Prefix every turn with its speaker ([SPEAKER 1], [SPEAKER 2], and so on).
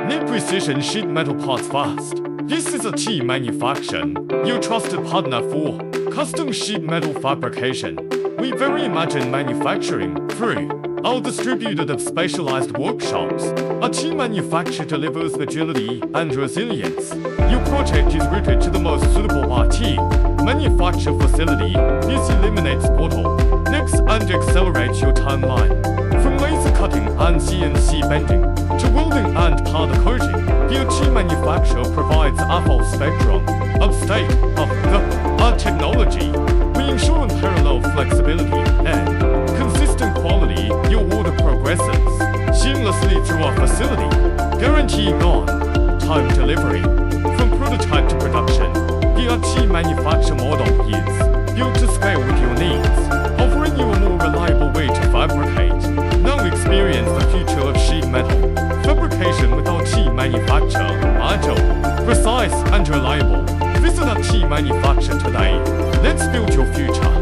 [SPEAKER 1] Need precision sheet metal parts fast. This is a T Manufacturing, your trusted partner for custom sheet metal fabrication. We reimagine manufacturing through our distributed specialized workshops. A T Manufacturer delivers agility and resilience. Your project is routed to the most suitable RT manufacture facility. This eliminates bottlenecks and accelerates your timeline. From laser cutting and CNC bending to welding and powder coating, the T Manufacturer provides a full spectrum of state-of-the-art technology. We ensure unparalleled flexibility and consistent quality. Your order progresses seamlessly through our facility, guaranteeing on-time delivery. From prototype to production, the T Manufacturer model is built to scale with your needs, offering you a more reliable way to fabricate. Now experience the future of sheet metal fabrication with our T Manufacturer. Agile, precise and reliable. Visit our T Manufacturer today. Let's build your future.